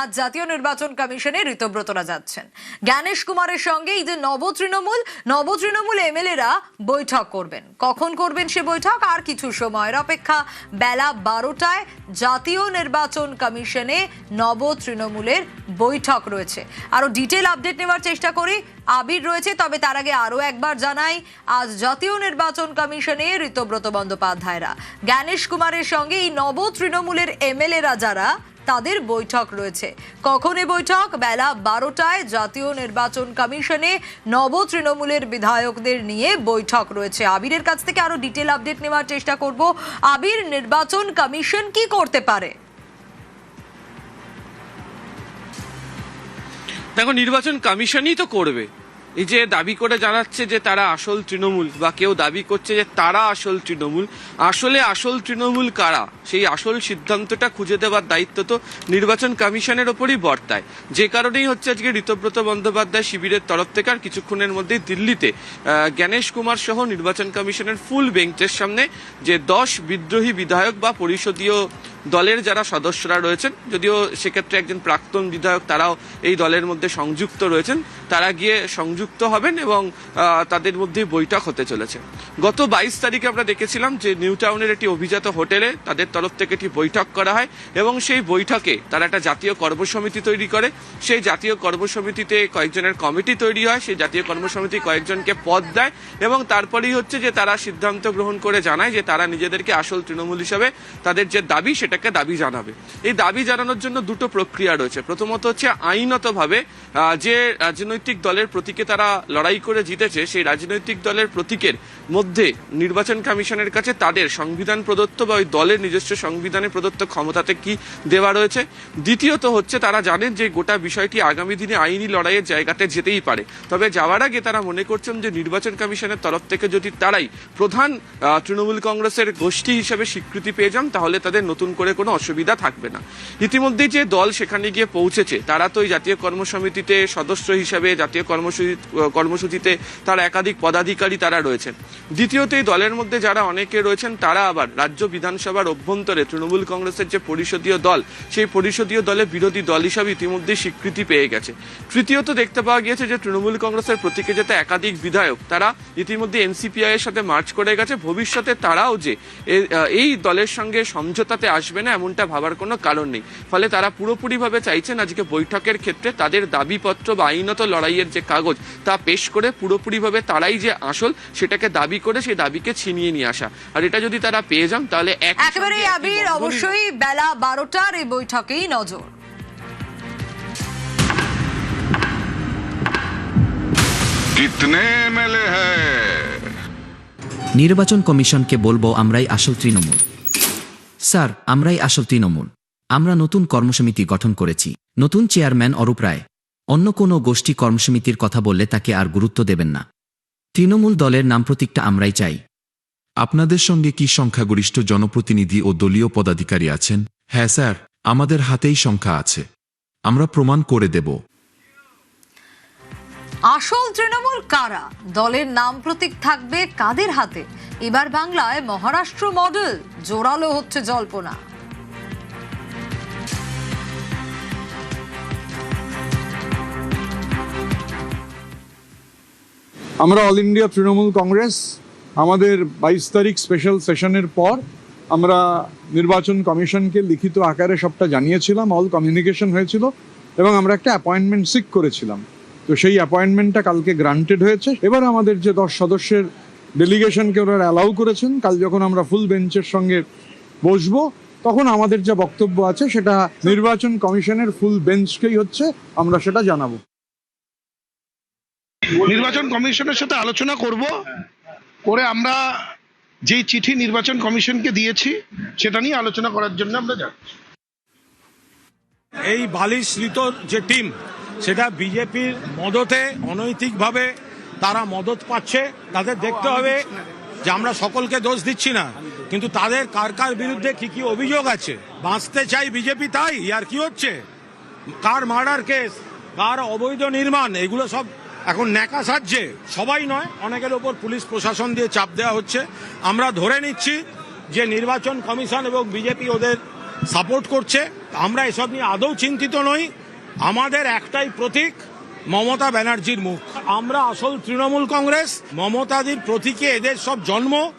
আজ জাতীয় নির্বাচন কমিশনে ঋতব্রতরা যাচ্ছেন। জ্ঞানেশ কুমারের সঙ্গে এই যে নব তৃণমূল এমএলএরা বৈঠক করবেন। কখন করবেন সে বৈঠক? আর কিছু সময়ের অপেক্ষা। বেলা 12টায় জাতীয় নির্বাচন কমিশনে নব তৃণমূলের বৈঠক রয়েছে। আরো ডিটেল আপডেট নেওয়ার চেষ্টা করি। আবির রয়েছে, তবে তার আগে আরো একবার জানাই, আজ জাতীয় নির্বাচন কমিশনে ঋতব্রত বন্দ্যোপাধ্যায়রা জ্ঞানেশ কুমারের সঙ্গে এই নব তৃণমূলের এমএলএরা যারা, তাদের বৈঠক রয়েছে। কখন এই বৈঠক? বেলা 12টায় জাতীয় নির্বাচন কমিশনে নব তৃণমূলের বিধায়কদের নিয়ে বৈঠক রয়েছে। আবিরের কাছ থেকে আরো ডিটেল আপডেট নেওয়ার চেষ্টা করব। আবির, নির্বাচন কমিশন কি করতে পারে? দেখো, নির্বাচন কমিশনই তো করবে। এই যে দাবি করে জানাচ্ছে যে তারা আসল তৃণমূল, বা কেউ দাবি করছে যে তারা আসল তৃণমূল, আসলে আসল তৃণমূল কারা সেই আসল সিদ্ধান্তটা খুঁজে দেওয়ার দায়িত্ব তো নির্বাচন কমিশনের ওপরই বর্তায়। যে কারণেই হচ্ছে আজকে ঋতব্রত বন্দ্যোপাধ্যায় শিবিরের তরফ থেকে আর কিছুক্ষণের মধ্যেই দিল্লিতে জ্ঞানেশ কুমার সহ নির্বাচন কমিশনের ফুল বেঞ্চের সামনে যে 10 বিদ্রোহী বিধায়ক বা পরিষদীয় দলের যারা সদস্যরা রয়েছেন, যদিও সেক্ষেত্রে একজন প্রাক্তন বিধায়ক তারাও এই দলের মধ্যে সংযুক্ত রয়েছেন, তারা গিয়ে সংযুক্ত হবেন এবং তাদের মধ্যে বৈঠক হতে চলেছে। গত 22 তারিখে আমরা দেখেছিলাম যে নিউ টাউনের একটি অভিজাত হোটেলে তাদের তরফ থেকে একটি বৈঠক করা হয় এবং সেই বৈঠকে তারা একটা জাতীয় কর্মসমিতি তৈরি করে। সেই জাতীয় কর্মসমিতিতে কয়েকজনের কমিটি তৈরি হয়, সেই জাতীয় কর্মসমিতি কয়েকজনকে পদ দেয় এবং তারপরেই হচ্ছে যে তারা সিদ্ধান্ত গ্রহণ করে জানায় যে তারা নিজেদেরকে আসল তৃণমূল হিসাবে তাদের যে দাবি সেটাকে দাবি জানাবে। এই দাবি জানানোর জন্য দুটো প্রক্রিয়া রয়েছে। প্রথমত হচ্ছে আইনতভাবে যে রাজনৈতিক দলের প্রতীকে তারা লড়াই করে জিতেছে, সেই রাজনৈতিক দলের প্রতীকের মধ্যে নির্বাচন কমিশনের কাছে তাদের সংবিধান প্রদত্ত বা ওই দলের নিজস্ব সংবিধানে প্রদত্ত ক্ষমতাতে কি দেওয়া রয়েছে। দ্বিতীয়ত হচ্ছে তারা জানেন যে গোটা বিষয়টি আগামী দিনে আইনি লড়াইয়ের জায়গাতে যেতেই পারে, তবে যাওয়ার আগে তারা মনে করছেন যে নির্বাচন কমিশনের তরফ থেকে যদি তারাই প্রধান তৃণমূল কংগ্রেসের গোষ্ঠী হিসেবে স্বীকৃতি পেয়ে যান তাহলে তাদের নতুন করে কোনো অসুবিধা থাকবে না। ইতিমধ্যেই যে দল সেখানে গিয়ে পৌঁছেছে তারা তো ওই জাতীয় কর্মসমিতিতে সদস্য হিসাবে, জাতীয় কর্মসূচিতে তারা একাধিক পদাধিকারী তারা রয়েছেন। দ্বিতীয়ত এই দলের মধ্যে যারা অনেকে রয়েছেন তারা আবার রাজ্য বিধানসভার অভ্যন্তরে তৃণমূল কংগ্রেসের যে পরিষদীয় দল, সেই পরিষদীয় দলে বিরোধী দল হিসাবে ইতিমধ্যেই স্বীকৃতি পেয়ে গেছে। তৃতীয়ত দেখতে পাওয়া গিয়েছে যে তৃণমূল কংগ্রেসের প্রতীকে যেতে একাধিক বিধায়ক তারা ইতিমধ্যে এনসিপিআই এর সাথে মার্চ করে গেছে। ভবিষ্যতে তারাও যে এই দলের সঙ্গে সমঝোতাতে আসবে না এমনটা ভাবার কোনো কারণ নেই। ফলে তারা পুরোপুরিভাবে চাইছেন আজকে বৈঠকের ক্ষেত্রে তাদের দাবিপত্র বা আইনত লড়াইয়ের যে কাগজ তা পেশ করে পুরোপুরিভাবে তারাই যে আসল সেটাকে দাবি করে সেই দাবিকে ছিনিয়ে নিয়ে আসা। আর এটা যদি তারা পেয়ে যান তাহলে একেবারেই আবির, অবশ্যই বেলা 12টার এই বৈঠকেই নজর। कितने एमएलए हैं? নির্বাচন কমিশনকে বলবো আমরাই আসল তৃণমূল। স্যার, আমরাই আসল তৃণমূল। আমরা নতুন কর্মসমিতি গঠন করেছি, নতুন চেয়ারম্যান অরূপ রায়। অন্য কোনো গোষ্ঠী কর্মসমিতির কথা বললে তাকে আর গুরুত্ব দেবেন না। তৃণমূল দলের নাম প্রতীকটা আমরাই চাই। আপনাদের সঙ্গে কি সংখ্যাগরিষ্ঠ জনপ্রতিনিধি ও দলীয় পদাধিকারী আছেন? হ্যাঁ স্যার, আমাদের হাতেই সংখ্যা আছে, আমরা প্রমাণ করে দেব। আসল তৃণমূল কারা? দলের নাম প্রতীক থাকবে কাদের হাতে? এবার বাংলায় মহারাষ্ট্র মডেল, জোরালো হচ্ছে জল্পনা। আমরা অল ইন্ডিয়া তৃণমূল কংগ্রেস আমাদের 22 তারিখ স্পেশাল সেশনের পর আমরা নির্বাচন কমিশনকে লিখিত আকারে সবটা জানিয়েছিলাম, অল কমিউনিকেশন হয়েছিল এবং আমরা একটা অ্যাপয়েন্টমেন্ট সিক করেছিলাম। তো সেই অ্যাপয়েন্টমেন্টটা কালকে গ্রান্টেড হয়েছে। এবার আমাদের যে 10 সদস্যের ডেলিগেশনকে ওরা অ্যালাউ করেছেন, কাল যখন আমরা ফুল বেঞ্চের সঙ্গে বসবো তখন আমাদের যা বক্তব্য আছে সেটা নির্বাচন কমিশনের ফুল বেঞ্চকেই হচ্ছে আমরা সেটা জানাবো। নির্বাচন কমিশনের সাথে আলোচনা করে আমরা যেই চিঠি নির্বাচন কমিশনকে দিয়েছি সেটা নিয়ে আলোচনা করার জন্য আমরা যাচ্ছি। এই বালিশ্রিত যে টিম, সেটা বিজেপির মদতে অনৈতিকভাবে তারা মদত পাচ্ছে। তাদের দেখতে হবে যে আমরা সকলকে দোষ দিচ্ছি না, কিন্তু তাদের কার কার বিরুদ্ধে কি কি অভিযোগ আছে। বাঁচতে চাই বিজেপি, তাই আর কি হচ্ছে, কার মার্ডার কেস, কার অবৈধ নির্মাণ, এগুলো সব এখন ন্যাকা সাজছে। সবাই নয়, অনেকের ওপর পুলিশ প্রশাসন দিয়ে চাপ দেওয়া হচ্ছে। আমরা ধরে নিচ্ছি যে নির্বাচন কমিশন এবং বিজেপি ওদের সাপোর্ট করছে। আমরা এসব নিয়ে আদৌ চিন্তিত নই। আমাদের একটাই প্রতীক, মমতা ব্যানার্জির মুখ। আমরা আসল তৃণমূল কংগ্রেস। মমতাদির প্রতীকে এদের সব জন্ম।